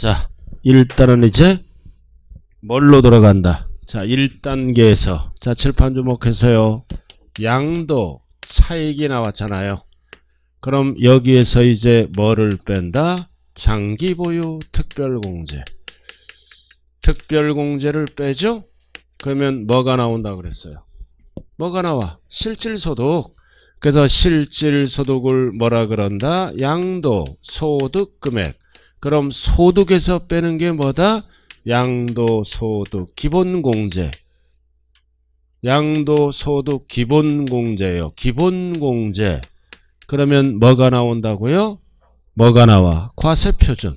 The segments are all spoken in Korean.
자, 일단은 이제 뭘로 들어간다. 자, 1단계에서 자, 칠판 주목해서요. 양도 차익이 나왔잖아요. 그럼 여기에서 이제 뭐를 뺀다? 장기보유 특별공제. 특별공제를 빼죠? 그러면 뭐가 나온다 그랬어요? 뭐가 나와? 실질소득. 그래서 실질소득을 뭐라 그런다? 양도소득금액. 그럼 소득에서 빼는 게 뭐다? 양도소득 기본공제. 양도소득 기본공제요. 기본공제. 그러면 뭐가 나온다고요? 뭐가 나와? 과세표준.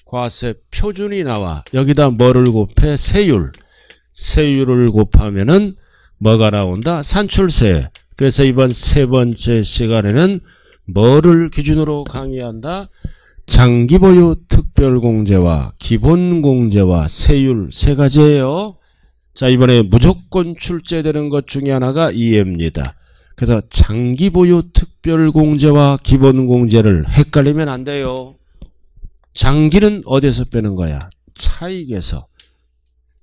과세표준이 나와. 여기다 뭐를 곱해? 세율. 세율을 곱하면은 뭐가 나온다? 산출세. 그래서 이번 세 번째 시간에는 뭐를 기준으로 강의한다? 장기보유 특별공제와 기본공제와 세율 세 가지예요. 자, 이번에 무조건 출제되는 것 중에 하나가 이해입니다. 그래서 장기보유 특별공제와 기본공제를 헷갈리면 안 돼요. 장기는 어디서 빼는 거야? 차익에서.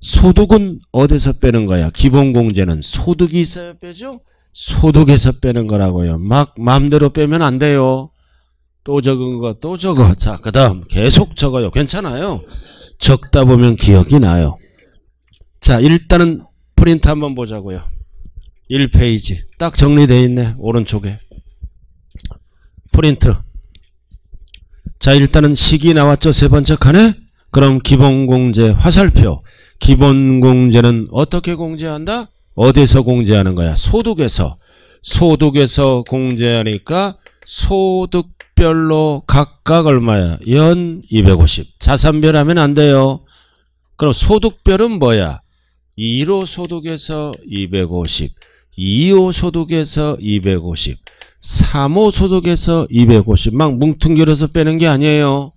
소득은 어디서 빼는 거야? 기본공제는 소득이 있어야 빼죠? 소득에서 빼는 거라고요. 막 마음대로 빼면 안 돼요. 또 적은 거 또 적어. 자, 그 다음 계속 적어요. 괜찮아요. 적다 보면 기억이 나요. 자, 일단은 프린트 한번 보자고요. 1페이지 딱 정리되어 있네. 오른쪽에 프린트. 자, 일단은 식이 나왔죠. 세 번째 칸에. 그럼 기본공제 화살표. 기본공제는 어떻게 공제한다? 어디서 공제하는 거야? 소득에서. 소득에서 공제하니까 소득별로 각각 얼마야? 연 250. 자산별 하면 안 돼요. 그럼 소득별은 뭐야? 1호 소득에서 250, 2호 소득에서 250, 3호 소득에서 250. 막 뭉뚱그려서 빼는 게 아니에요.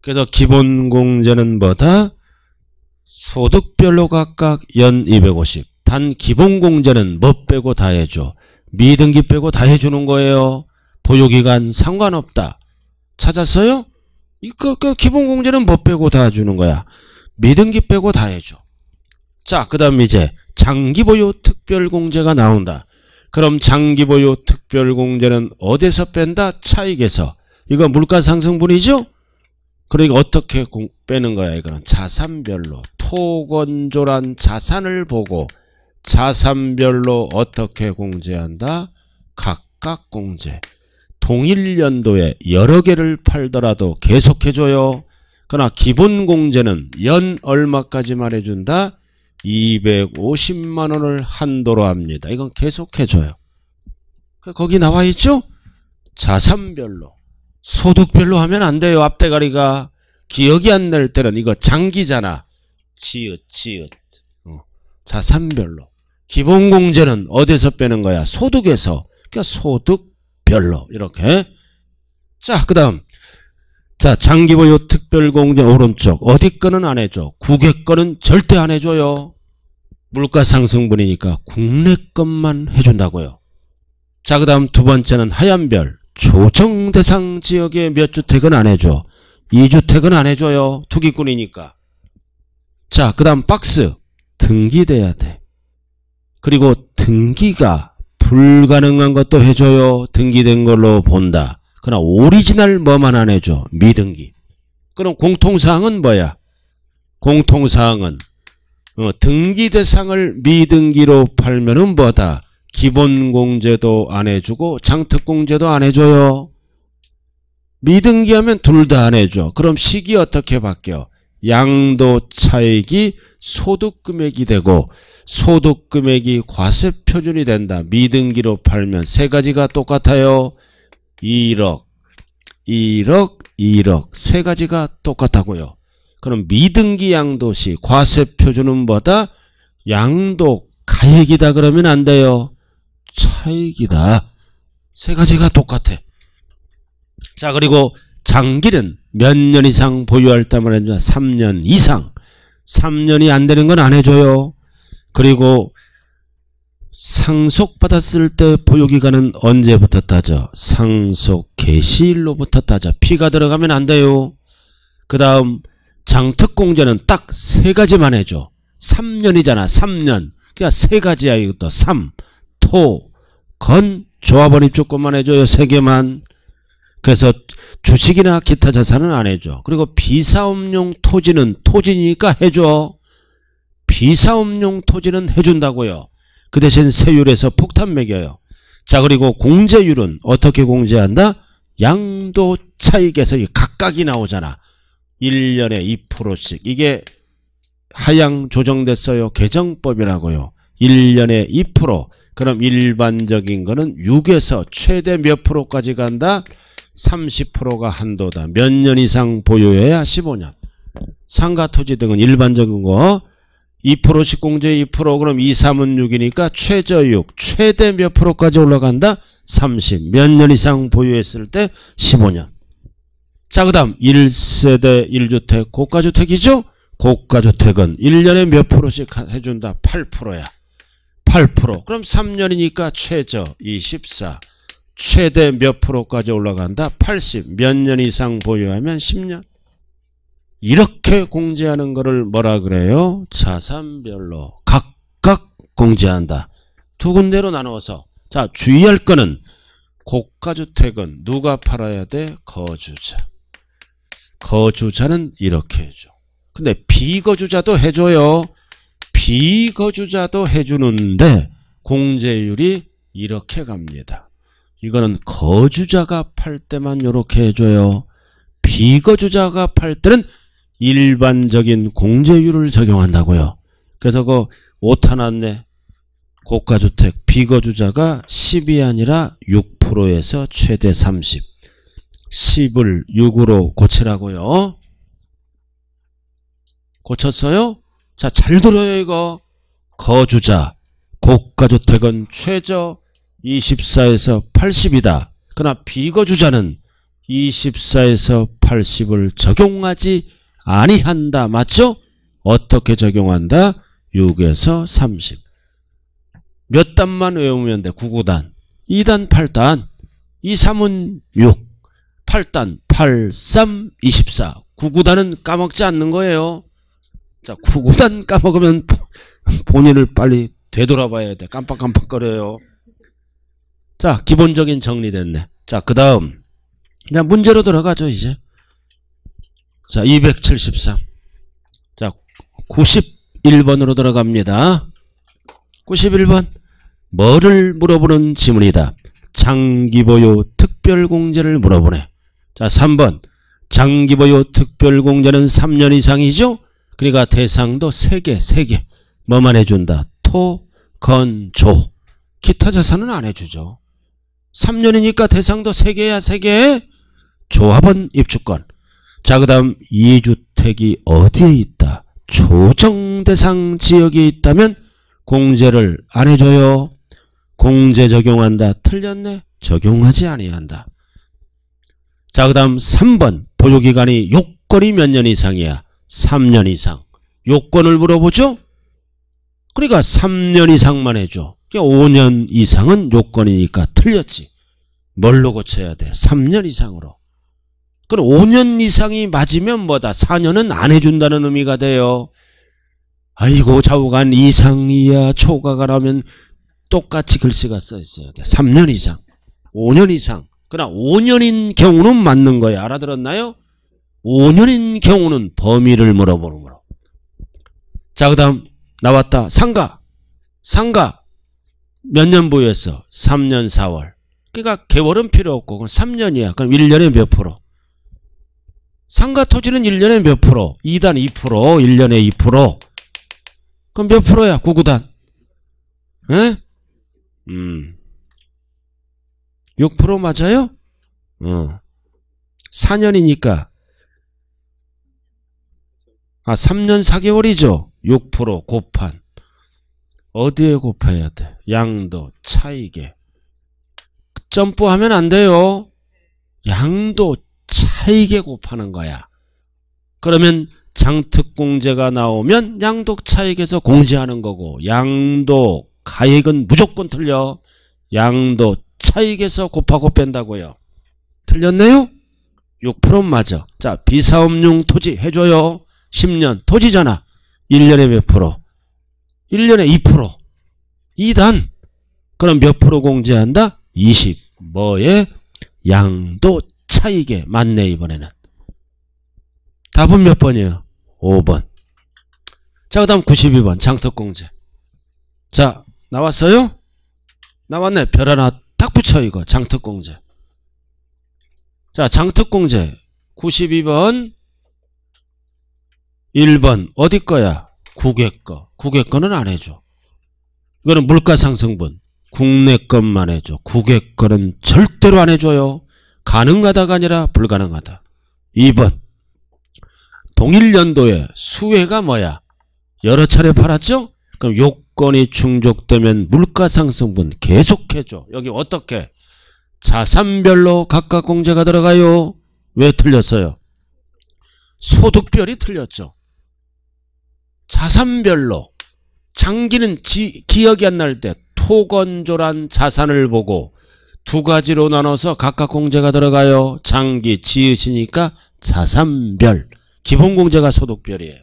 그래서 기본공제는 뭐다? 소득별로 각각 연 250. 단 기본공제는 뭐 빼고 다 해줘? 미등기 빼고 다 해주는 거예요. 보유기간 상관없다. 찾았어요? 이거 기본공제는 뭐 빼고 다 해주는 거야? 미등기 빼고 다 해줘. 자, 그 다음 이제 장기보유 특별공제가 나온다. 그럼 장기보유 특별공제는 어디서 뺀다? 차익에서. 이거 물가상승분이죠? 그러니까 어떻게 빼는 거야? 이거는 자산별로. 토건조란 자산을 보고 자산별로 어떻게 공제한다? 각각 공제. 동일 연도에 여러 개를 팔더라도 계속해줘요. 그러나 기본공제는 연 얼마까지만 해준다? 250만원을 한도로 합니다. 이건 계속해줘요. 거기 나와있죠? 자산별로. 소득별로 하면 안 돼요. 앞대가리가. 기억이 안 날 때는 이거 장기잖아. 지읒. 자산별로. 기본공제는 어디서 빼는 거야? 소득에서. 그러니까 소득별로. 이렇게. 자, 그 다음. 자, 장기보유 특별공제 오른쪽. 어디 거는 안 해줘. 국외 거는 절대 안 해줘요. 물가상승분이니까 국내 것만 해준다고요. 자, 그 다음 두 번째는 하얀별. 조정대상 지역의 몇 주택은 안 해줘. 2주택은 안 해줘요. 투기꾼이니까. 자, 그 다음 박스. 등기돼야 돼. 그리고 등기가 불가능한 것도 해줘요. 등기된 걸로 본다. 그러나 오리지널 뭐만 안 해줘? 미등기. 그럼 공통사항은 뭐야? 공통사항은 등기대상을 미등기로 팔면은 뭐다? 기본공제도 안 해주고 장특공제도 안 해줘요. 미등기하면 둘 다 안 해줘. 그럼 식이 어떻게 바뀌어? 양도차익이 소득금액이 되고 소득금액이 과세표준이 된다. 미등기로 팔면 세 가지가 똑같아요. 1억, 1억, 1억 세 가지가 똑같다고요. 그럼 미등기 양도시 과세표준은 뭐다? 양도 가액이다 그러면 안 돼요. 차익이다. 세 가지가 똑같아. 자, 그리고 장기는 몇 년 이상 보유할 때만 해줘? 3년 이상. 3년이 안 되는 건 안 해줘요. 그리고 상속받았을 때 보유기간은 언제부터 따져? 상속 개시일로부터 따져. 피가 들어가면 안 돼요. 그 다음 장특공제는 딱 3가지만 해줘. 3년이잖아. 3년. 그러니까 3가지야 이것도. 3, 토, 건, 조합원 입주권만 해줘요. 3개만. 그래서 주식이나 기타 자산은 안 해줘. 그리고 비사업용 토지는 토지니까 해줘. 비사업용 토지는 해준다고요. 그 대신 세율에서 폭탄 매겨요. 자, 그리고 공제율은 어떻게 공제한다? 양도 차익에서 각각이 나오잖아. 1년에 2%씩. 이게 하향 조정됐어요. 개정법이라고요. 1년에 2%. 그럼 일반적인 거는 6에서 최대 몇 프로까지 간다? 30%가 한도다. 몇 년 이상 보유해야 15년. 상가 토지 등은 일반적인 거 2%씩 공제 2%. 그럼 2, 3은 6이니까 최저 6. 최대 몇 프로까지 올라간다? 30. 몇 년 이상 보유했을 때 15년. 자, 그 다음 1세대 1주택 고가주택이죠? 고가주택은 1년에 몇 프로씩 해준다? 8%야. 8%. 그럼 3년이니까 최저 24. 최대 몇 프로까지 올라간다? 80. 몇 년 이상 보유하면 10년. 이렇게 공제하는 거를 뭐라 그래요? 자산별로 각각 공제한다. 2군데로 나누어서. 자, 주의할 거는 고가주택은 누가 팔아야 돼? 거주자. 거주자는 이렇게 해줘. 근데 비거주자도 해줘요. 비거주자도 해주는데 공제율이 이렇게 갑니다. 이거는 거주자가 팔 때만 이렇게 해줘요. 비거주자가 팔 때는 일반적인 공제율을 적용한다고요. 그래서 그 오타 났네. 고가주택 비거주자가 10이 아니라 6%에서 최대 30. 10을 6으로 고치라고요. 고쳤어요? 자, 잘 들어요 이거. 거주자 고가주택은 최저 24에서 80이다. 그러나 비거주자는 24에서 80을 적용하지 아니한다. 맞죠? 어떻게 적용한다? 6에서 30. 몇 단만 외우면 돼? 9구단. 2단 8단. 2, 3은 6. 8단 8, 3, 24. 9구단은 까먹지 않는 거예요. 자, 9구단 까먹으면 본인을 빨리 되돌아봐야 돼. 깜빡깜빡거려요. 자, 기본적인 정리됐네. 자, 그 다음 그냥 문제로 들어가죠 이제. 자, 273. 자, 91번으로 들어갑니다. 91번. 뭐를 물어보는 지문이다. 장기보유 특별공제를 물어보네. 자, 3번. 장기보유 특별공제는 3년 이상이죠? 그러니까 대상도 3개. 뭐만 해준다? 토, 건, 조. 기타 자산은 안 해주죠. 3년이니까 대상도 3개야, 3개. 조합원 입주권. 자, 그 다음 2주택이 어디에 있다? 조정대상 지역에 있다면 공제를 안 해줘요. 공제 적용한다. 틀렸네. 적용하지 아니한다. 자, 그 다음 3번. 보유기간이 요건이 몇 년 이상이야? 3년 이상. 요건을 물어보죠? 그러니까 3년 이상만 해줘. 5년 이상은 요건이니까 틀렸지. 뭘로 고쳐야 돼? 3년 이상으로. 그럼 5년 이상이 맞으면 뭐다? 4년은 안 해준다는 의미가 돼요. 아이고, 좌우간 이상이야 초과가 라면 똑같이 글씨가 써 있어야 돼. 3년 이상, 5년 이상. 그러나 5년인 경우는 맞는 거예요. 알아들었나요? 5년인 경우는 범위를 물어보는 거로. 자, 그 다음 나왔다. 상가. 상가 몇 년 보유했어? 3년 4월. 그러니까 개월은 필요 없고 그럼 3년이야. 그럼 1년에 몇 프로? 상가 토지는 1년에 몇 프로? 2단 2%, 1년에 2%. 그럼 몇 프로야? 9구단. 에? 6% 맞아요? 4년이니까. 3년 4개월이죠. 6% 곱한. 어디에 곱해야 돼? 양도, 차익에. 점프하면 안 돼요. 양도, 차익에 곱하는 거야. 그러면 장특공제가 나오면 양도 차익에서 공제하는 거고 양도 가액은 무조건 틀려. 양도 차익에서 곱하고 뺀다고요. 틀렸네요? 6% 맞아. 자, 비사업용 토지 해줘요. 10년 토지잖아. 1년에 몇 프로? 1년에 2%. 2단. 그럼 몇 프로 공제한다? 20. 뭐에? 양도 차익에 맞네 이번에는. 답은 몇 번이에요? 5번. 자, 그 다음 92번 장특공제. 자, 나왔어요? 나왔네. 별 하나 딱 붙여 이거. 장특공제. 자, 장특공제 92번 1번 어디 거야? 국외 거. 국외 거는 안 해줘. 이거는 물가상승분. 국내 것만 해줘. 국외 거는 절대로 안 해줘요. 가능하다가 아니라 불가능하다. 2번 동일 연도에 수혜가 뭐야? 여러 차례 팔았죠? 그럼 요건이 충족되면 물가상승분 계속해줘. 여기 어떻게? 자산별로 각각 공제가 들어가요. 왜 틀렸어요? 소득별이 틀렸죠. 자산별로. 장기는 기억이 안 날 때 토건조란 자산을 보고 두 가지로 나눠서 각각 공제가 들어가요. 장기 지읒이니까 자산별. 기본공제가 소득별이에요.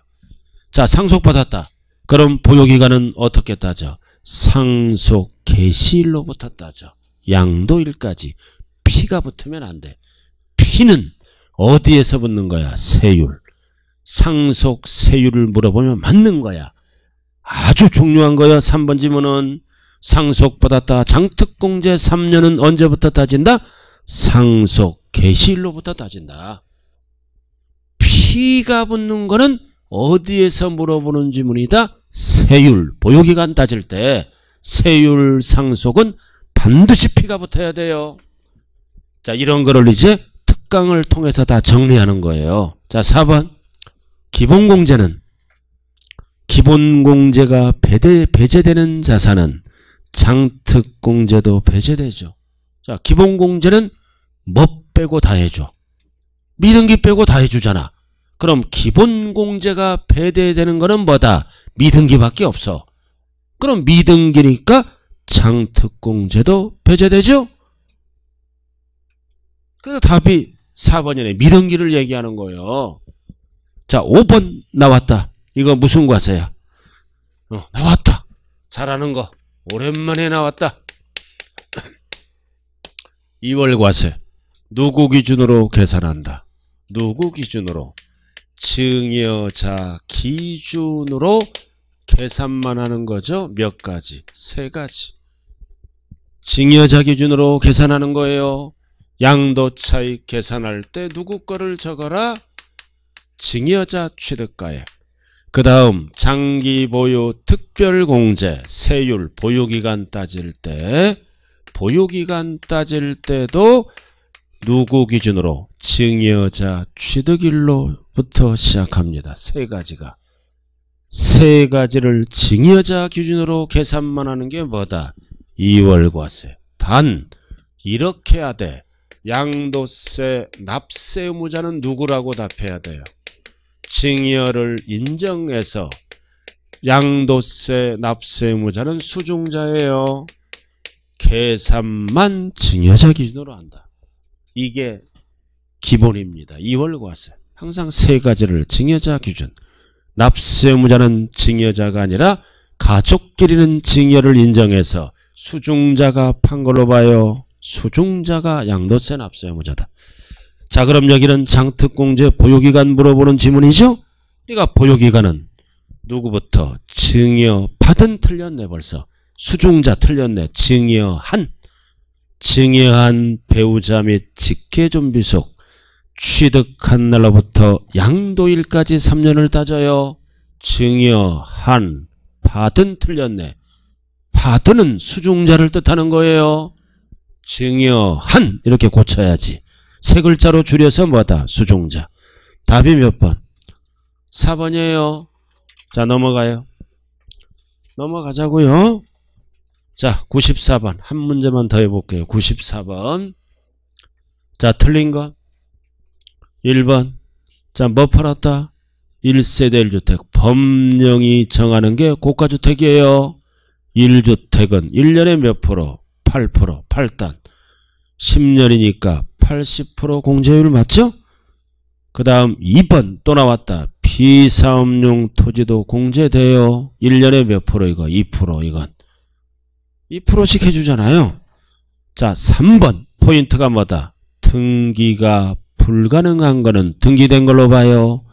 자, 상속받았다. 그럼 보유기간은 어떻게 따져? 상속 개시일로부터 따져. 양도일까지. 피가 붙으면 안 돼. 피는 어디에서 붙는 거야? 세율. 상속 세율을 물어보면 맞는 거야. 아주 중요한 거야. 3번 지문은 상속받았다. 장특공제 3년은 언제부터 따진다? 상속 개시일로부터 따진다. 피가 붙는 거는 어디에서 물어보는 지문이다? 세율. 보유기간 따질 때 세율 상속은 반드시 피가 붙어야 돼요. 자, 이런 거를 이제 특강을 통해서 다 정리하는 거예요. 자, 4번 기본공제는 기본공제가 배제되는 자산은 장특공제도 배제되죠. 자, 기본공제는 뭐 빼고 다 해줘? 미등기 빼고 다 해주잖아. 그럼 기본공제가 배제되는 거는 뭐다? 미등기밖에 없어. 그럼 미등기니까 장특공제도 배제되죠? 그래서 답이 4번이네. 미등기를 얘기하는 거예요. 자, 5번 나왔다. 이거 무슨 과세야? 나왔다. 잘하는 거. 오랜만에 나왔다. 2월 과세. 누구 기준으로 계산한다? 누구 기준으로? 증여자 기준으로 계산만 하는 거죠. 몇 가지? 3가지. 증여자 기준으로 계산하는 거예요. 양도차익 계산할 때 누구 거를 적어라? 증여자 취득가액. 그 다음 장기보유 특별공제 세율 보유기간 따질 때도 누구 기준으로? 증여자 취득일로부터 시작합니다. 3가지가. 3가지를 증여자 기준으로 계산만 하는 게 뭐다? 2월 과세. 단 이렇게 해야 돼. 양도세 납세 의무자는 누구라고 답해야 돼요? 증여를 인정해서 양도세 납세 의무자는 수중자예요. 계산만 증여자 기준으로 한다. 이게 기본입니다. 2월 과세. 항상 3가지를 증여자 기준. 납세 의무자는 증여자가 아니라 가족끼리는 증여를 인정해서 수중자가 판 걸로 봐요. 수중자가 양도세 납세 의무자다. 자, 그럼 여기는 장특공제 보유기간 물어보는 지문이죠? 그러니까 보유기간은 누구부터? 증여받은 틀렸네 벌써. 수중자 틀렸네. 증여한 배우자 및 직계존비속 취득한 날로부터 양도일까지 3년을 따져요. 증여한 받은 틀렸네. 받은은 수중자를 뜻하는 거예요. 증여한 이렇게 고쳐야지. 3글자로 줄여서 뭐다? 수중자. 답이 몇 번? 4번이에요. 자, 넘어가요. 넘어가자고요. 자, 94번. 한 문제만 더 해볼게요. 94번. 자, 틀린 거. 1번. 자, 뭐 팔았다? 1세대 1주택. 법령이 정하는 게 고가주택이에요. 1주택은 1년에 몇 프로? 8%. 8단. 10년이니까 80% 공제율 맞죠? 그 다음 2번 또 나왔다. 비사업용 토지도 공제돼요. 1년에 몇 프로 이거? 2% 이건. 2%씩 해주잖아요. 자, 3번 포인트가 뭐다? 등기가 불가능한 거는 등기된 걸로 봐요.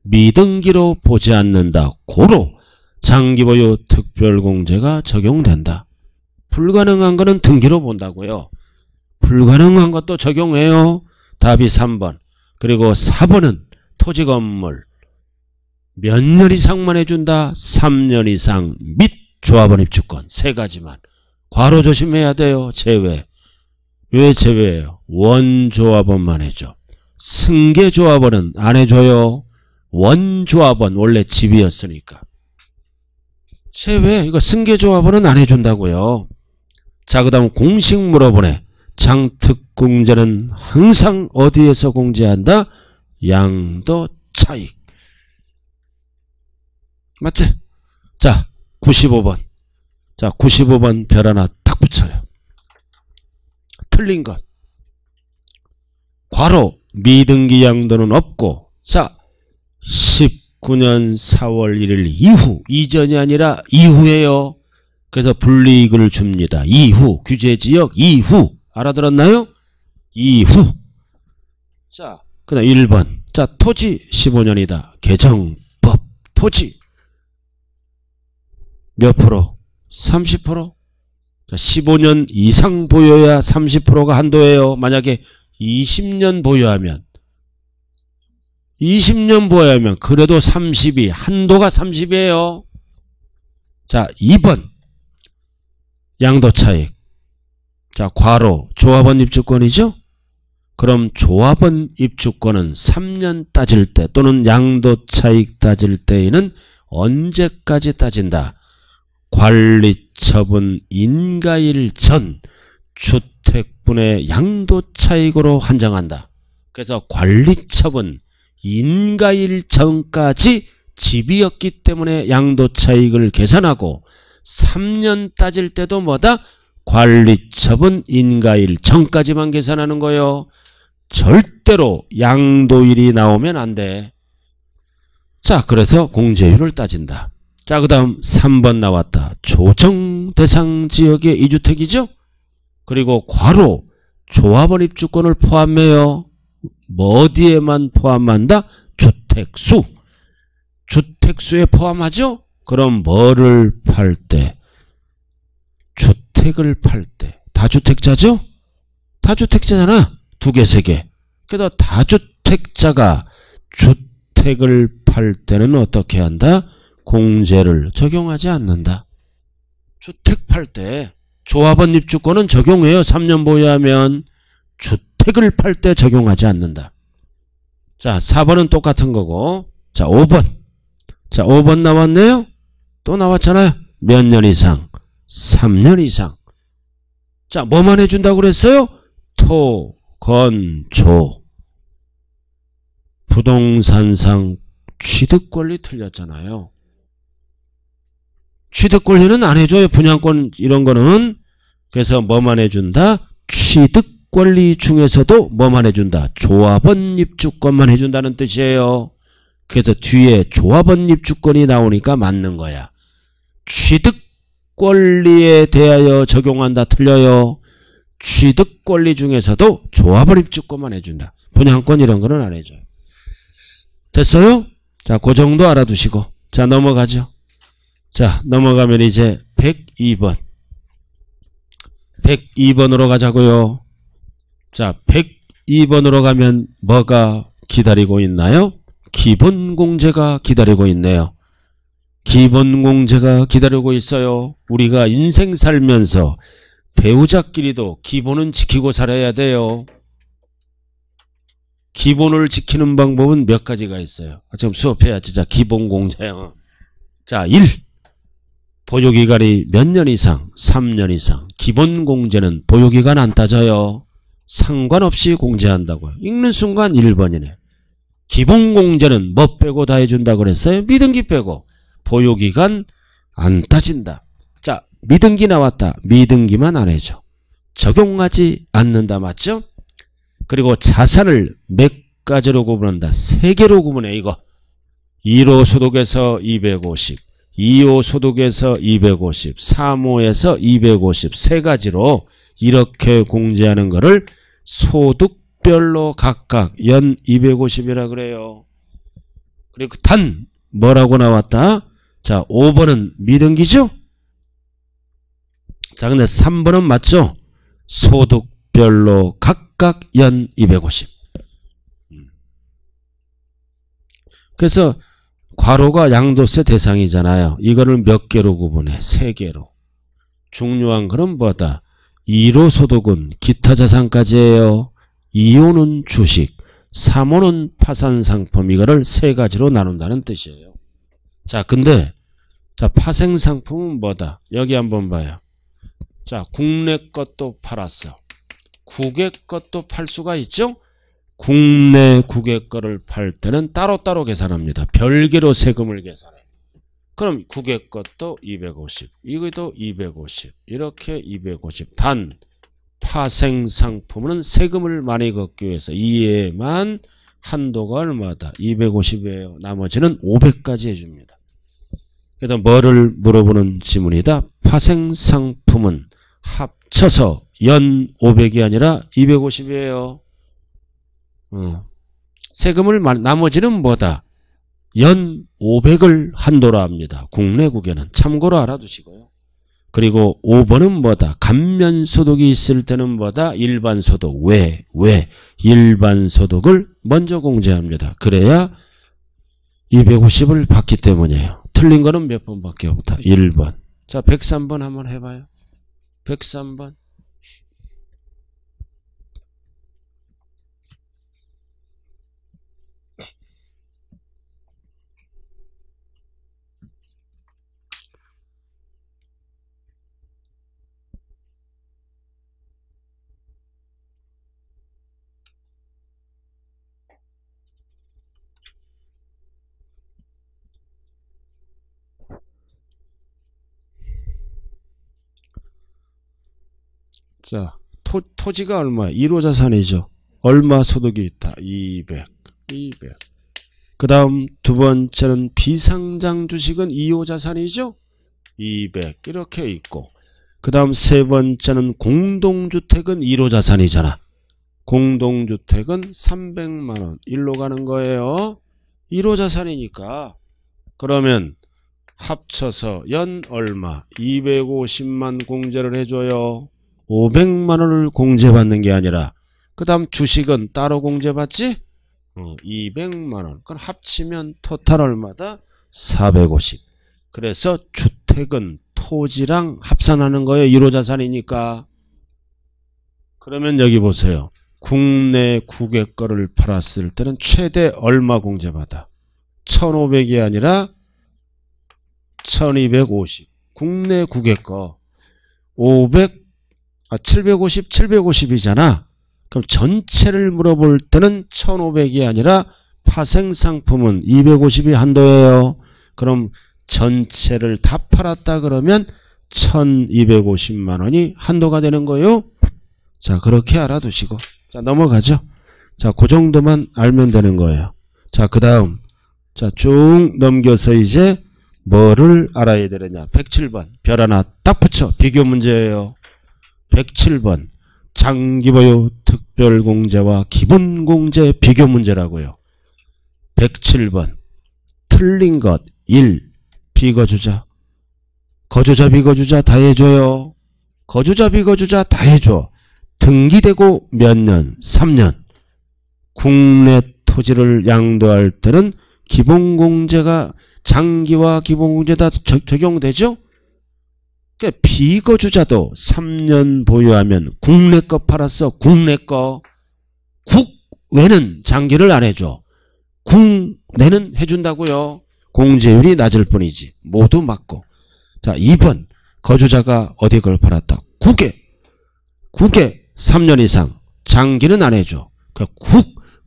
미등기로 보지 않는다. 고로 장기보유 특별공제가 적용된다. 불가능한 거는 등기로 본다고요. 불가능한 것도 적용해요. 답이 3번. 그리고 4번은 토지 건물 몇 년 이상만 해준다. 3년 이상 및 조합원 입주권 세 가지만. 괄호 조심해야 돼요. 제외. 왜 제외해요? 원조합원만 해줘. 승계조합원은 안 해줘요. 원조합원 원래 집이었으니까. 제외. 이거 승계조합원은 안 해준다고요. 자, 그 다음 공식 물어보네. 장특공제는 항상 어디에서 공제한다? 양도차익. 맞지? 자, 95번. 자, 95번 별 하나 딱 붙여요. 틀린 것. 괄호 미등기 양도는 없고. 자, 19년 4월 1일 이후. 이전이 아니라 이후에요. 그래서 불이익을 줍니다. 이후. 규제지역 이후. 알아들었나요? 이후. 자, 그 다음 1번. 자, 토지 15년이다. 개정법. 토지 몇 프로? 30%? 자, 15년 이상 보유해야 30%가 한도예요. 만약에 20년 보유하면 20년 보유하면 그래도 30이 한도가 30이에요. 자, 2번 양도차익. 자, 괄호 조합원 입주권이죠? 그럼 조합원 입주권은 3년 따질 때 또는 양도차익 따질 때에는 언제까지 따진다? 관리처분 인가일 전 주택분의 양도차익으로 환정한다. 그래서 관리처분 인가일 전까지 집이었기 때문에 양도차익을 계산하고 3년 따질 때도 뭐다? 관리처분 인가일 전까지만 계산하는 거예요. 절대로 양도일이 나오면 안 돼. 자, 그래서 공제율을 따진다. 자, 그 다음 3번 나왔다. 조정 대상 지역의 2주택이죠? 그리고 괄호 조합원 입주권을 포함해요. 뭐 어디에만 포함한다? 주택수. 주택수에 포함하죠? 그럼 뭐를 팔 때? 주택을 팔 때. 다주택자죠? 다주택자잖아. 2개, 3개. 그래서 다주택자가 주택을 팔 때는 어떻게 한다? 공제를 적용하지 않는다. 주택 팔 때 조합원 입주권은 적용해요. 3년 보유하면. 주택을 팔 때 적용하지 않는다. 자, 4번은 똑같은 거고. 자, 5번. 자, 5번 나왔네요. 또 나왔잖아요. 몇 년 이상? 3년 이상. 자, 뭐만 해준다고 그랬어요? 토, 건, 조. 부동산상 취득권리 틀렸잖아요. 취득권리는 안 해줘요. 분양권 이런 거는. 그래서 뭐만 해준다? 취득권리 중에서도 뭐만 해준다? 조합원 입주권만 해준다는 뜻이에요. 그래서 뒤에 조합원 입주권이 나오니까 맞는 거야. 취득권리에 대하여 적용한다. 틀려요. 취득권리 중에서도 조합원 입주권만 해준다. 분양권 이런 거는 안 해줘요. 됐어요? 자, 그 정도 알아두시고. 자, 넘어가죠. 자, 넘어가면 이제 102번. 102번으로 가자고요. 자, 102번으로 가면 뭐가 기다리고 있나요? 기본공제가 기다리고 있네요. 기본공제가 기다리고 있어요. 우리가 인생 살면서 배우자끼리도 기본은 지키고 살아야 돼요. 기본을 지키는 방법은 몇 가지가 있어요. 지금 수업해야지. 자, 기본공제요. 자, 1. 보유기간이 몇 년 이상? 3년 이상. 기본공제는 보유기간 안 따져요. 상관없이 공제한다고요. 읽는 순간 1번이네. 기본공제는 뭐 빼고 다 해준다고 그랬어요? 미등기 빼고. 보유기간 안 따진다. 자, 미등기 나왔다. 미등기만 안 해줘. 적용하지 않는다. 맞죠? 그리고 자산을 가지로 구분한다. 3개로 구분해 이거. 1호 소득에서 250, 2호 소득에서 250, 3호에서 250 3가지로 이렇게 공제하는 거를 소득별로 각각 연 250이라 그래요. 그리고 단 뭐라고 나왔다? 자, 5번은 미등기죠? 자, 근데 3번은 맞죠? 소득별로 각각 연 250. 그래서 과로가 양도세 대상이잖아요. 이거를 몇 개로 구분해? 3개로. 중요한 거는 뭐다? 1호 소득은 기타 자산까지예요. 2호는 주식, 3호는 파산상품. 이거를 3가지로 나눈다는 뜻이에요. 자, 근데 자, 파생상품은 뭐다? 여기 한번 봐요. 자, 국내 것도 팔았어. 국외 것도 팔 수가 있죠? 국내 국외 거를 팔 때는 따로따로 계산합니다. 별개로 세금을 계산해. 그럼 국외 것도 250, 이것도 250, 이렇게 250. 단 파생 상품은 세금을 많이 걷기 위해서 이에만 한도가 얼마다? 250이에요. 나머지는 500까지 해줍니다. 그래서 뭐를 물어보는 지문이다? 파생 상품은 합쳐서 연 500이 아니라 250이에요. 세금을 나머지는 뭐다? 연 500을 한도로 합니다. 국내국에는. 참고로 알아두시고요. 그리고 5번은 뭐다? 감면소득이 있을 때는 뭐다? 일반소득. 왜? 일반소득을 먼저 공제합니다. 그래야 250을 받기 때문이에요. 틀린 거는 몇 번밖에 없다. 1번. 자, 103번 한번 해봐요. 103번. 자, 토지가 얼마야? 1호 자산이죠. 얼마 소득이 있다? 200. 그 다음 두 번째는 비상장 주식은 2호 자산이죠. 200 이렇게 있고, 그 다음 세 번째는 공동주택은 1호 자산이잖아. 공동주택은 300만원 일로 가는 거예요. 1호 자산이니까. 그러면 합쳐서 연 얼마? 250만 공제를 해줘요. 500만원을 공제받는 게 아니라, 그 다음 주식은 따로 공제받지? 200만원. 그럼 합치면 토탈 얼마다? 450. 그래서 주택은 토지랑 합산하는 거예요. 1호 자산이니까. 그러면 여기 보세요. 국내 국외 거를 팔았을 때는 최대 얼마 공제받아? 1500이 아니라 1250. 국내 국외 거 750이잖아. 그럼 전체를 물어볼 때는 1500이 아니라 파생상품은 250이 한도예요. 그럼 전체를 다 팔았다 그러면 1250만원이 한도가 되는 거예요. 자, 그렇게 알아두시고. 자, 넘어가죠. 자, 그 정도만 알면 되는 거예요. 자, 그 다음. 자, 쭉 넘겨서 이제 뭐를 알아야 되느냐. 107번. 별 하나 딱 붙여. 비교 문제예요. 107번. 장기보유 특별공제와 기본공제 비교 문제라고요. 107번. 틀린 것 1. 비거주자. 거주자 비거주자 다 해줘요. 거주자 비거주자 다 해줘. 등기되고 몇 년? 3년. 국내 토지를 양도할 때는 기본공제가 장기와 기본공제 다 적용되죠? 그러니까 비거주자도 3년 보유하면 국내 거 팔았어. 국내 거. 국외는 장기를 안 해줘. 국내는 해준다고요. 공제율이 낮을 뿐이지. 모두 맞고. 자, 2번. 거주자가 어디 걸 팔았다? 국외 3년 이상. 장기는 안 해줘. 그러니까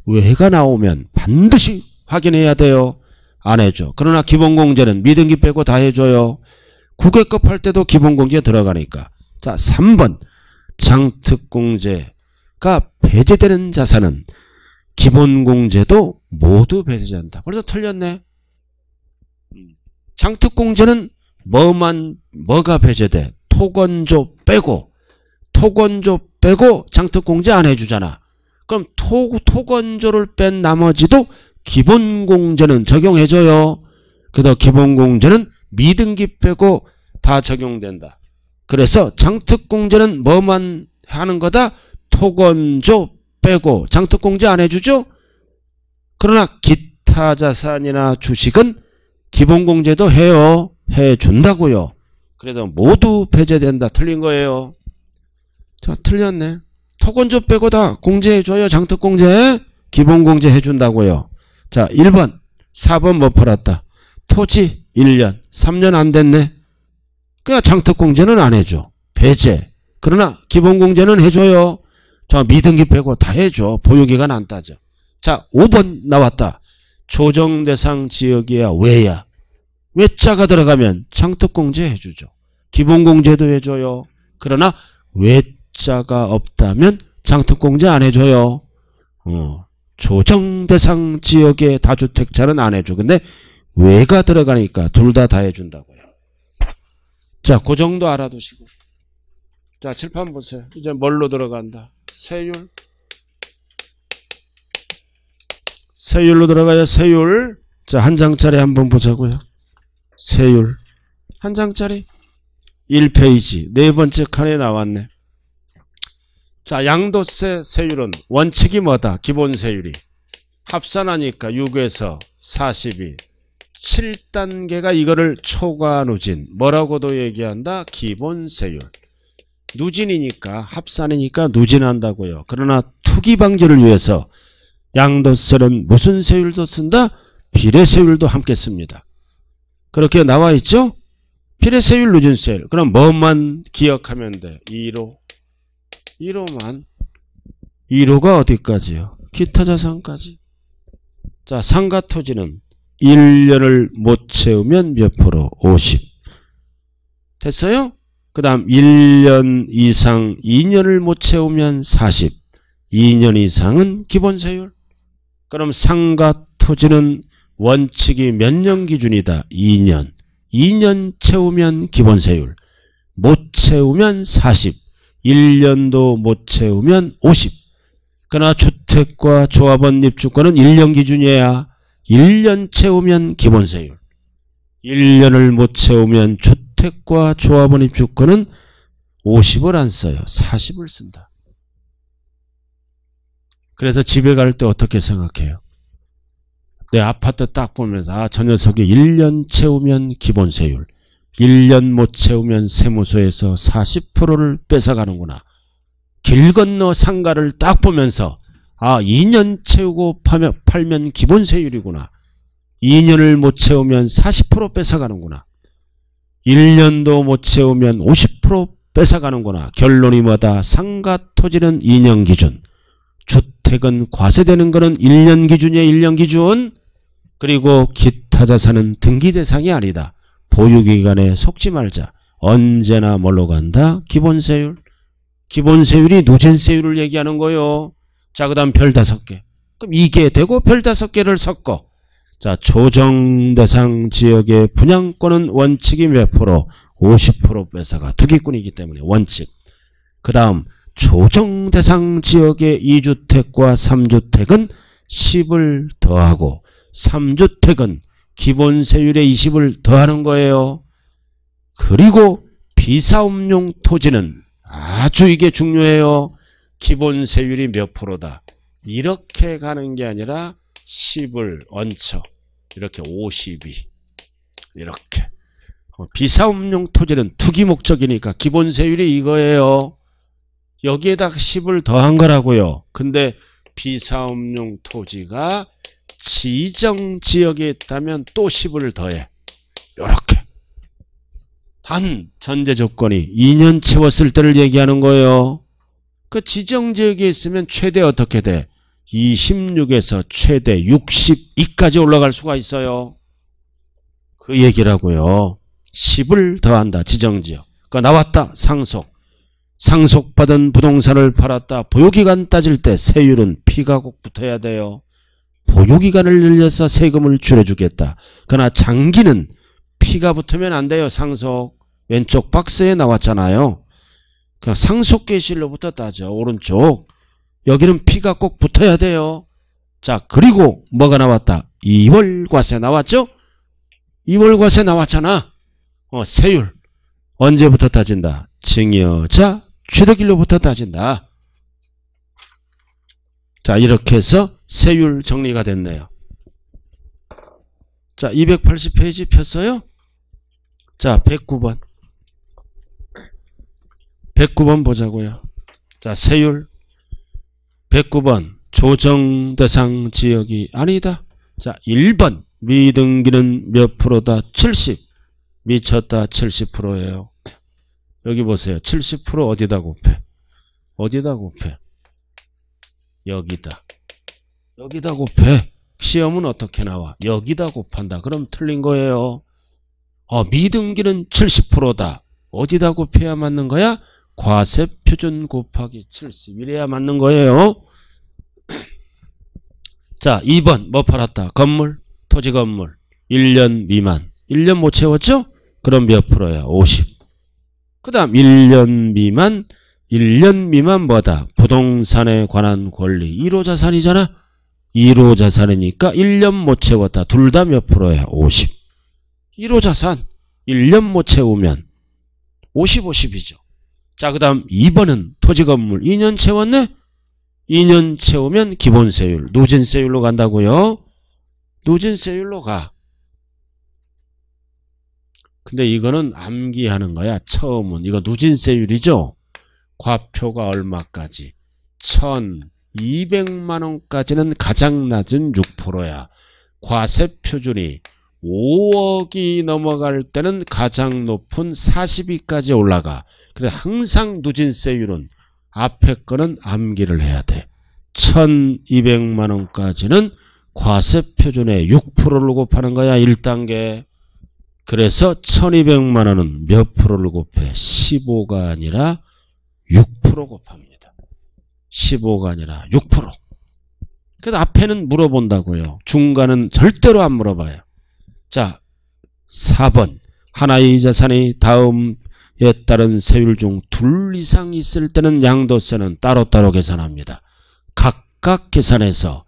국외가 나오면 반드시 확인해야 돼요. 안 해줘. 그러나 기본공제는 미등기 빼고 다 해줘요. 국외 거 팔 때도 기본공제 들어가니까. 자, 3번. 장특공제가 배제되는 자산은 기본공제도 모두 배제한다. 벌써 틀렸네. 장특공제는 뭐가 배제돼? 토건조 빼고 장특공제 안 해주잖아. 그럼 토건조를 뺀 나머지도 기본공제는 적용해줘요. 그래서 기본공제는 미등기 빼고 다 적용된다. 그래서 장특공제는 뭐만 하는 거다? 토건조 빼고 장특공제 안 해주죠? 그러나 기타 자산이나 주식은 기본공제도 해요. 해준다고요. 그래도 모두 배제된다. 틀린 거예요. 자, 틀렸네. 토건조 빼고 다 공제해줘요. 장특공제. 기본공제 해준다고요. 자, 1번. 4번 뭐 팔았다? 토지 1년. 3년 안 됐네. 그러니까 장특공제는 안 해줘. 배제. 그러나 기본공제는 해줘요. 자, 미등기 빼고 다 해줘. 보유기간 안 따져. 자, 5번 나왔다. 조정대상 지역이야. 왜야? 외자가 들어가면 장특공제 해주죠. 기본공제도 해줘요. 그러나 외자가 없다면 장특공제 안 해줘요. 조정대상 지역의 다주택자는 안 해줘. 근데 외가 들어가니까 둘 다 해준다고요. 자, 그 정도 알아두시고. 자, 칠판 보세요. 이제 뭘로 들어간다? 세율. 세율로 들어가요. 세율. 자, 한 장짜리 한번 보자고요. 세율. 한 장짜리. 1페이지. 네 번째 칸에 나왔네. 자, 양도세 세율은 원칙이 뭐다? 기본 세율이. 합산하니까 6에서 42. 7단계가 이거를 초과 누진. 뭐라고도 얘기한다? 기본 세율. 누진이니까 합산이니까 누진한다고요. 그러나 투기 방지를 위해서 양도세는 무슨 세율도 쓴다? 비례세율도 함께 씁니다. 그렇게 나와 있죠? 비례세율, 누진세율. 그럼 뭐만 기억하면 돼? 2로. 2로만. 2로가 어디까지요? 기타 자산까지. 자, 상가 토지는 1년을 못 채우면 몇 프로? 50. 됐어요? 그 다음 1년 이상 2년을 못 채우면 40. 2년 이상은 기본세율. 그럼 상가 토지는 원칙이 몇 년 기준이다? 2년. 2년 채우면 기본세율. 못 채우면 40. 1년도 못 채우면 50. 그러나 주택과 조합원 입주권은 1년 기준이야. 1년 채우면 기본세율. 1년을 못 채우면 주택과 조합원 입주권은 50을 안 써요. 40을 쓴다. 그래서 집에 갈 때 어떻게 생각해요? 내 아파트 딱 보면서 저 녀석이 1년 채우면 기본세율, 1년 못 채우면 세무서에서 40%를 뺏어가는구나. 길 건너 상가를 딱 보면서 2년 채우고 팔면 기본세율이구나. 2년을 못 채우면 40% 뺏어가는구나. 1년도 못 채우면 50% 뺏어가는구나. 결론이 뭐다? 상가 토지는 2년 기준. 주택은 과세되는 거는 1년 기준이야. 1년 기준. 그리고 기타 자산은 등기 대상이 아니다. 보유기간에 속지 말자. 언제나 뭘로 간다? 기본세율. 기본세율이 누진세율을 얘기하는 거요. 자, 그 다음 별 5개. 그럼 이게 되고 별 5개를 섞어. 자, 조정대상 지역의 분양권은 원칙이 몇 프로? 50% 뺏어가. 투기꾼이기 때문에 원칙. 그 다음 조정대상 지역의 2주택과 3주택은 10을 더하고 3주택은 기본세율의 20을 더하는 거예요. 그리고 비사업용 토지는 아주 이게 중요해요. 기본세율이 몇 프로다. 이렇게 가는 게 아니라 10을 얹혀. 이렇게 52. 이렇게. 비사업용 토지는 투기 목적이니까 기본세율이 이거예요. 여기에다 10을 더한 거라고요. 근데 비사업용 토지가 지정 지역에 있다면 또 10을 더해. 이렇게. 단 전제 조건이 2년 채웠을 때를 얘기하는 거예요. 그 지정 지역에 있으면 최대 어떻게 돼? 26에서 최대 62까지 올라갈 수가 있어요. 그 얘기라고요. 10을 더한다. 지정지역. 그러니까 나왔다. 상속. 상속받은 부동산을 팔았다. 보유기간 따질 때 세율은 P가 꼭 붙어야 돼요. 보유기간을 늘려서 세금을 줄여주겠다. 그러나 장기는 P가 붙으면 안 돼요. 상속. 왼쪽 박스에 나왔잖아요. 그냥 상속계실로부터 따져. 오른쪽. 여기는 P가 꼭 붙어야 돼요. 자, 그리고 뭐가 나왔다? 2월 과세 나왔죠? 2월 과세 나왔잖아. 세율. 언제부터 따진다? 증여자 취득일로부터 따진다. 자, 이렇게 해서 세율 정리가 됐네요. 자, 280페이지 폈어요? 자, 109번. 109번 보자고요. 자, 세율. 109번. 조정 대상 지역이 아니다. 자, 1번. 미등기는 몇 프로다? 70. 미쳤다 70%예요. 여기 보세요. 70% 어디다 곱해? 어디다 곱해? 여기다. 여기다 곱해. 시험은 어떻게 나와? 여기다 곱한다. 그럼 틀린 거예요. 미등기는 70%다. 어디다 곱해야 맞는 거야? 과세표준 곱하기 70. 이래야 맞는 거예요. 자, 2번 뭐 팔았다? 건물, 토지 건물. 1년 미만. 1년 못 채웠죠? 그럼 몇 프로야? 50. 그 다음 1년 미만 뭐다? 부동산에 관한 권리. 1호 자산이잖아. 1호 자산이니까 1년 못 채웠다. 둘 다 몇 프로야? 50. 1호 자산 1년 못 채우면 50, 50이죠. 자, 그 다음 2번은 토지건물 2년 채웠네? 2년 채우면 기본세율, 누진세율로 간다고요? 누진세율로 가. 근데 이거는 암기하는 거야. 처음은. 이거 누진세율이죠? 과표가 얼마까지? 1,200만원까지는 가장 낮은 6%야. 과세표준이 5억이 넘어갈 때는 가장 높은 42까지 올라가. 그래 항상 누진세율은 앞에 거는 암기를 해야 돼. 1,200만원까지는 과세표준의 6%를 곱하는 거야. 1단계. 그래서 1,200만원은 몇 프로를 곱해? 15가 아니라 6% 곱합니다. 15가 아니라 6%. 그래서 앞에는 물어본다고요. 중간은 절대로 안 물어봐요. 자, 4번. 하나의 자산이 다음에 따른 세율 중 둘 이상 있을 때는 양도세는 따로따로 계산합니다. 각각 계산해서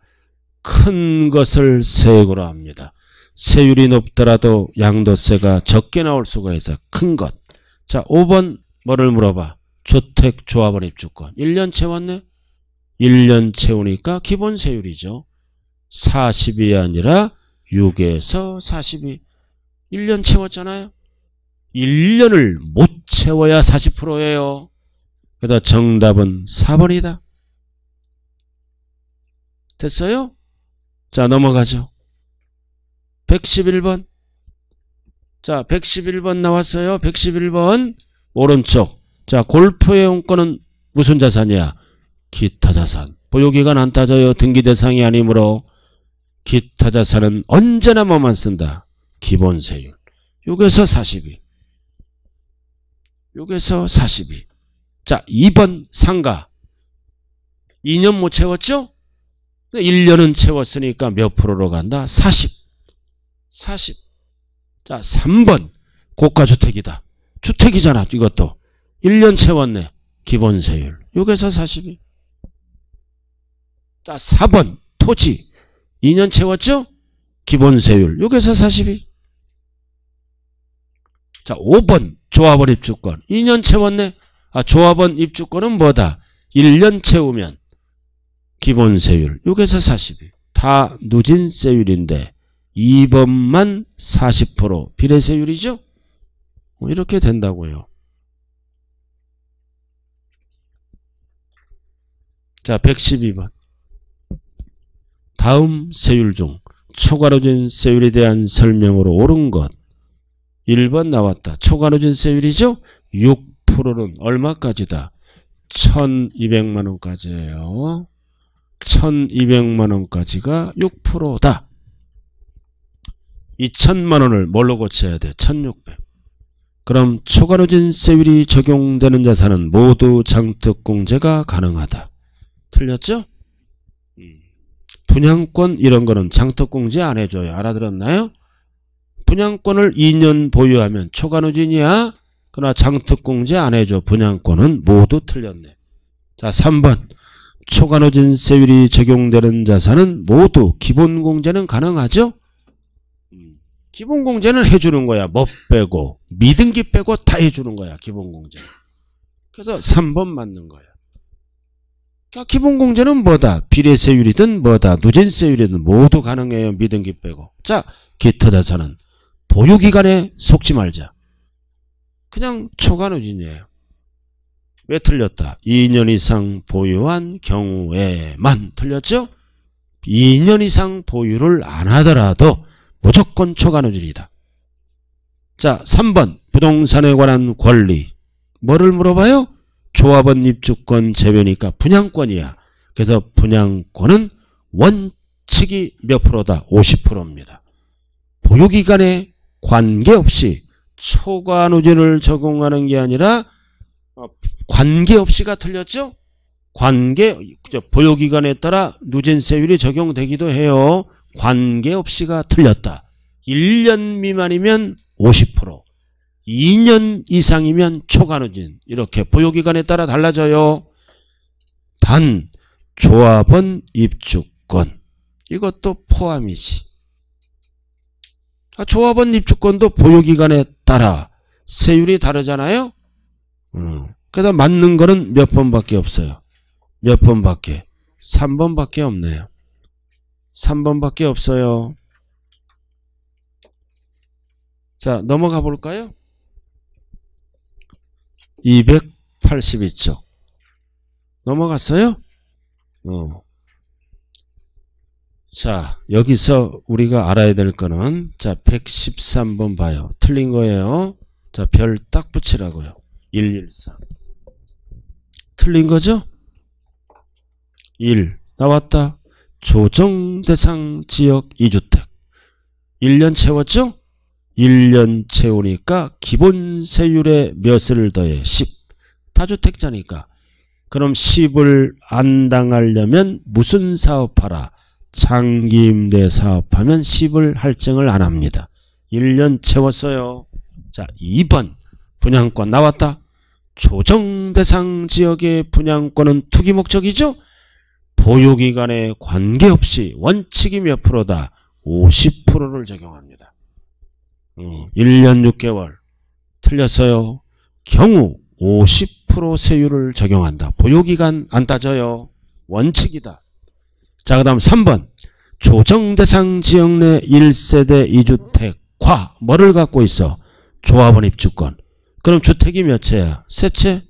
큰 것을 세액으로 합니다. 세율이 높더라도 양도세가 적게 나올 수가 있어. 큰 것. 자, 5번 뭐를 물어봐? 주택조합원 입주권. 1년 채웠네? 1년 채우니까 기본세율이죠. 40이 아니라 6에서 42. 1년 채웠잖아요. 1년을 못 채워야 40%예요. 그래서 정답은 4번이다. 됐어요? 자, 넘어가죠. 111번. 자, 111번 나왔어요. 111번. 오른쪽. 자, 골프회원권은 무슨 자산이야? 기타 자산. 보유기간 안 따져요. 등기 대상이 아니므로. 기타 자산은 언제나 뭐만 쓴다? 기본세율. 6에서 42. 6에서 42. 자, 2번 상가. 2년 못 채웠죠? 1년은 채웠으니까 몇 프로로 간다? 40. 40. 자, 3번. 고가주택이다. 주택이잖아. 이것도. 1년 채웠네. 기본세율. 6에서 42. 자, 4번. 토지. 2년 채웠죠? 기본세율. 6에서 42. 자, 5번. 조합원 입주권. 2년 채웠네. 조합원 입주권은 뭐다? 1년 채우면 기본세율. 6에서 42. 다 누진세율인데 2번만 40% 비례세율이죠? 이렇게 된다고요. 자, 112번. 다음 세율 중 초과누진 세율에 대한 설명으로 옳은 것. 1번 나왔다. 초과누진 세율이죠? 6%는 얼마까지다? 1,200만원까지예요. 1,200만원까지가 6%다. 2,000만원을 뭘로 고쳐야 돼? 1,600. 그럼 초과노진 세율이 적용되는 자산은 모두 장특공제가 가능하다. 틀렸죠? 분양권 이런 거는 장특공제 안 해줘요. 알아들었나요? 분양권을 2년 보유하면 초과노진이야. 그러나 장특공제 안 해줘. 분양권은 모두 틀렸네. 자, 3번. 초과노진 세율이 적용되는 자산은 모두 기본공제는 가능하죠? 기본공제는 해주는 거야. 뭐 빼고 미등기 빼고 다 해주는 거야. 기본공제. 그래서 3번 맞는 거야. 그러니까 기본공제는 뭐다? 비례세율이든 뭐다? 누진세율이든 모두 가능해요. 미등기 빼고. 자, 기타 자산은 보유기간에 속지 말자. 그냥 초과노진이에요. 왜 틀렸다? 2년 이상 보유한 경우에만 틀렸죠? 2년 이상 보유를 안 하더라도 무조건 초과노진이다. 자, 3번 부동산에 관한 권리. 뭐를 물어봐요? 조합원 입주권 제외니까 분양권이야. 그래서 분양권은 원칙이 몇 프로다? 50%입니다. 보유기간에 관계없이 초과노진을 적용하는 게 아니라 관계없이가 틀렸죠? 보유기간에 따라 누진세율이 적용되기도 해요. 관계없이가 틀렸다. 1년 미만이면 50%, 2년 이상이면 초과노진. 이렇게 보유기간에 따라 달라져요. 단 조합원 입주권 이것도 포함이지. 조합원 입주권도 보유기간에 따라 세율이 다르잖아요. 그래서 맞는 거는 몇 번밖에 없어요. 몇 번밖에? 3번밖에 없네요. 3번밖에 없어요. 자, 넘어가 볼까요? 282쪽. 넘어갔어요? 자, 여기서 우리가 알아야 될 거는, 자, 113번 봐요. 틀린 거예요. 자, 별 딱 붙이라고요. 114. 틀린 거죠? 1. 나왔다. 조정대상 지역 2주택. 1년 채웠죠? 1년 채우니까 기본세율에 몇을 더해? 10. 다주택자니까. 그럼 10을 안 당하려면 무슨 사업하라? 장기임대 사업하면 10을 할증을 안 합니다. 1년 채웠어요. 자, 2번 분양권 나왔다. 조정대상 지역의 분양권은 투기 목적이죠? 보유기간에 관계없이 원칙이 몇 프로다? 50%를 적용합니다. 1년 6개월 틀렸어요. 경우 50% 세율을 적용한다. 보유기간 안 따져요. 원칙이다. 자, 그 다음 3번 조정대상 지역 내 1세대 2주택과 뭐를 갖고 있어? 조합원 입주권. 그럼 주택이 몇 채야? 세 채?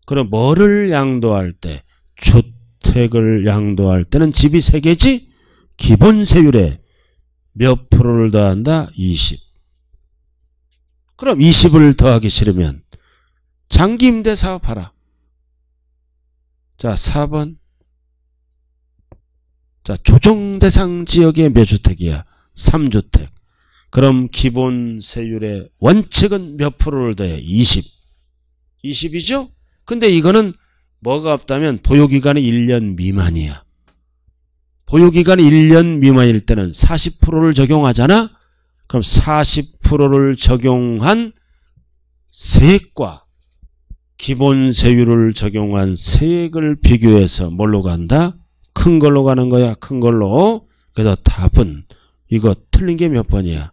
그럼 뭐를 양도할 때? 주택을 양도할 때는 집이 3개지? 기본세율에 몇 프로를 더한다? 20. 그럼 20을 더하기 싫으면 장기임대 사업하라. 자, 4번. 자, 조정대상 지역의 몇 주택이야? 3주택. 그럼 기본세율의 원칙은 몇 프로를 더해? 20. 20이죠? 근데 이거는 뭐가 없다면 보유기간이 1년 미만이야. 보유기간이 1년 미만일 때는 40%를 적용하잖아? 그럼 40%를 적용한 세액과 기본세율을 적용한 세액을 비교해서 뭘로 간다? 큰 걸로 가는 거야. 큰 걸로. 그래서 답은 이거 틀린 게 몇 번이야?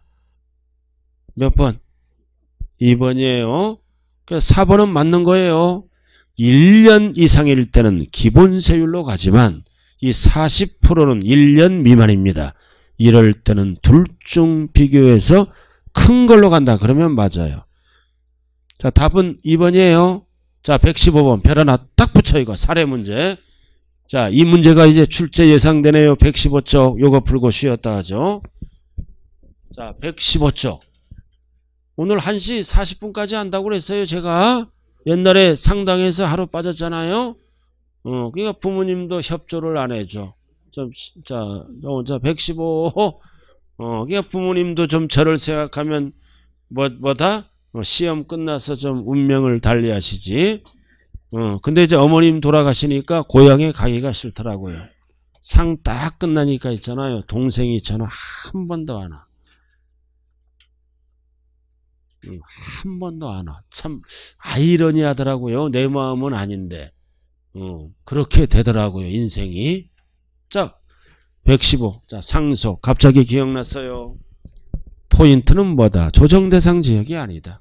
몇 번? 2번이에요. 그래서 4번은 맞는 거예요. 1년 이상일 때는 기본세율로 가지만 이 40%는 1년 미만입니다. 이럴 때는 둘 중 비교해서 큰 걸로 간다. 그러면 맞아요. 자, 답은 2번이에요. 자, 115번 별 하나 딱 붙여. 이거 사례 문제. 자, 이 문제가 이제 출제 예상되네요. 115쪽 요거 풀고 쉬었다 하죠. 자, 115쪽 오늘 1시 40분까지 한다고 그랬어요. 제가 옛날에 상당해서 하루 빠졌잖아요. 그러니까 부모님도 협조를 안 해줘. 자, 115. 그러니까 부모님도 좀 저를 생각하면 뭐다? 시험 끝나서 좀 운명을 달리하시지. 근데 이제 어머님 돌아가시니까 고향에 가기가 싫더라고요. 상 딱 끝나니까 있잖아요. 동생이 전화 한 번도 안 와. 한 번도 안 와. 참 아이러니하더라고요. 내 마음은 아닌데. 그렇게 되더라고요. 인생이. 자, 115. 자, 상속. 갑자기 기억났어요. 포인트는 뭐다? 조정대상 지역이 아니다.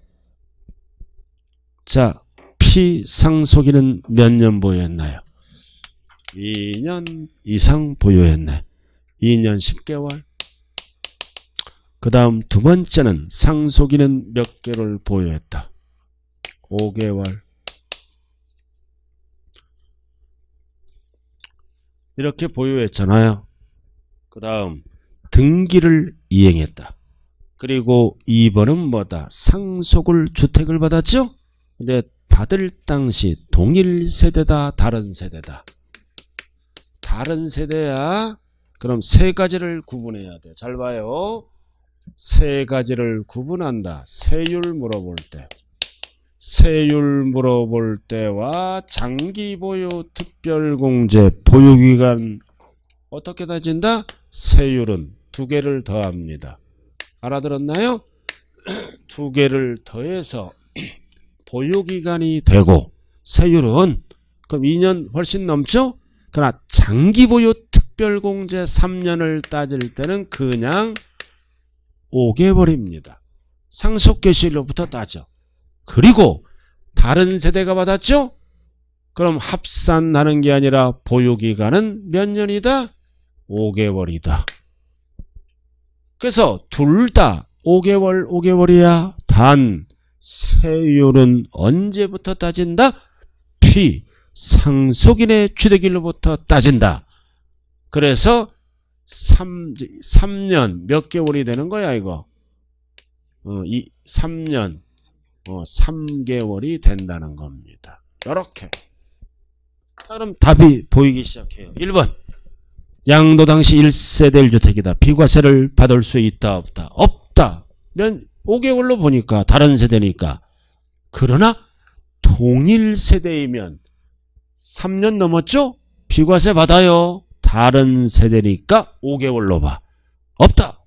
자, 피상속인은 몇 년 보유했나요? 2년 이상 보유했네. 2년 10개월. 그 다음 두 번째는 상속인은 몇 개를 보유했다? 5개월. 이렇게 보유했잖아요. 그 다음 등기를 이행했다. 그리고 2번은 뭐다? 상속을 주택을 받았죠? 근데 받을 당시 동일 세대다, 다른 세대다? 다른 세대야. 그럼 세 가지를 구분해야 돼. 잘 봐요. 세 가지를 구분한다. 세율 물어볼 때. 세율 물어볼 때와 장기 보유 특별공제 보유기간 어떻게 따진다? 세율은 두 개를 더합니다. 알아들었나요? 두 개를 더해서 보유기간이 되고 세율은 그럼 2년 훨씬 넘죠? 그러나 장기 보유 특별공제 3년을 따질 때는 그냥 5개월입니다. 상속 개시일로부터 따져. 그리고 다른 세대가 받았죠? 그럼 합산하는 게 아니라 보유기간은 몇 년이다? 5개월이다. 그래서 둘 다 5개월, 5개월이야. 단 세율은 언제부터 따진다? 상속인의 취득일로부터 따진다. 그래서 3년 몇 개월이 되는 거야 이거? 3년 3개월이 된다는 겁니다. 이렇게. 그럼 답이 보이기 시작해요. 1번. 양도 당시 1세대 1주택이다. 비과세를 받을 수 있다 없다? 없다. 5개월로 보니까 다른 세대니까. 그러나 동일 세대이면 3년 넘었죠? 비과세 받아요. 다른 세대니까 5개월로 봐. 없다.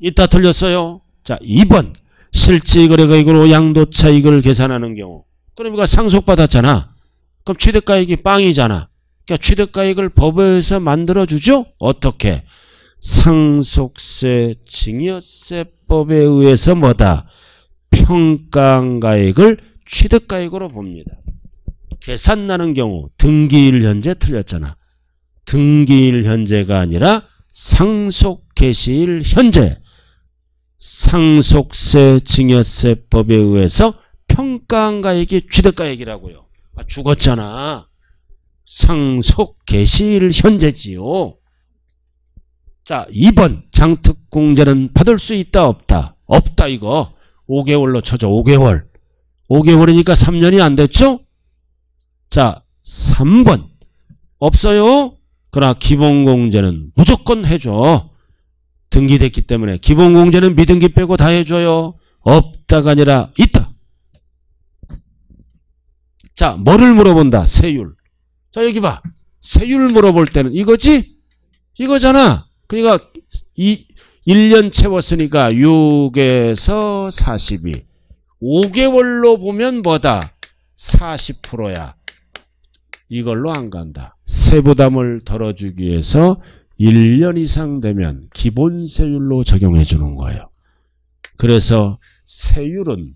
이따 틀렸어요. 자, 2번. 실질거래가액으로 양도차익을 계산하는 경우. 그러니까 상속받았잖아. 그럼 취득가액이 빵이잖아. 그러니까 취득가액을 법에서 만들어주죠? 어떻게? 상속세 증여세법에 의해서 뭐다? 평가가액을 취득가액으로 봅니다. 계산 나는 경우 등기일 현재 틀렸잖아. 등기일 현재가 아니라 상속 개시일 현재. 상속세 증여세법에 의해서 평가한 가액이 취득가액이라고요. 죽었잖아. 상속 개시일 현재지요. 자, 2번 장특공제는 받을 수 있다 없다? 없다 이거. 5개월로 쳐줘. 5개월. 5개월이니까 3년이 안 됐죠? 자, 3번 없어요. 그러나 기본공제는 무조건 해줘. 등기됐기 때문에 기본공제는 미등기 빼고 다 해줘요. 없다가 아니라 있다. 자, 뭐를 물어본다? 세율. 자, 여기 봐. 세율 물어볼 때는 이거지? 이거잖아. 그러니까 1년 채웠으니까 6에서 42. 5개월로 보면 뭐다? 40%야. 이걸로 안 간다. 세부담을 덜어주기 위해서 1년 이상 되면 기본세율로 적용해 주는 거예요. 그래서 세율은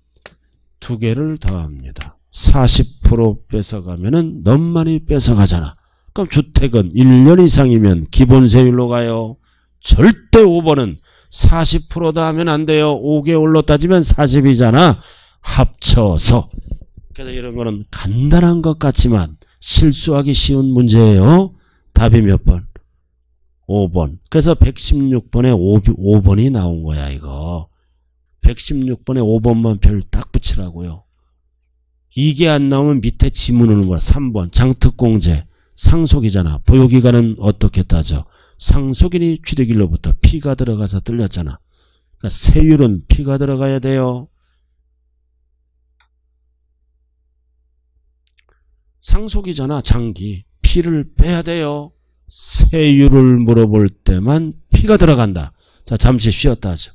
두 개를 더합니다. 40% 뺏어가면은 너무 많이 뺏어가잖아. 그럼 주택은 1년 이상이면 기본세율로 가요. 절대 5번은 40% 더하면 안 돼요. 5개월로 따지면 40이잖아. 합쳐서. 그래서 이런 거는 간단한 것 같지만 실수하기 쉬운 문제예요. 답이 몇 번? 5번. 그래서 116번에 5번이 나온 거야 이거. 116번에 5번만 별 딱 붙이라고요. 이게 안 나오면 밑에 지문 오는 거야. 3번 장특공제 상속이잖아. 보유기간은 어떻게 따져? 상속인이 취득일로부터 피가 들어가서 틀렸잖아. 그러니까 세율은 피가 들어가야 돼요. 상속이잖아. 장기. 피를 빼야 돼요. 세율을 물어볼 때만 피가 들어간다. 자, 잠시 쉬었다 하죠.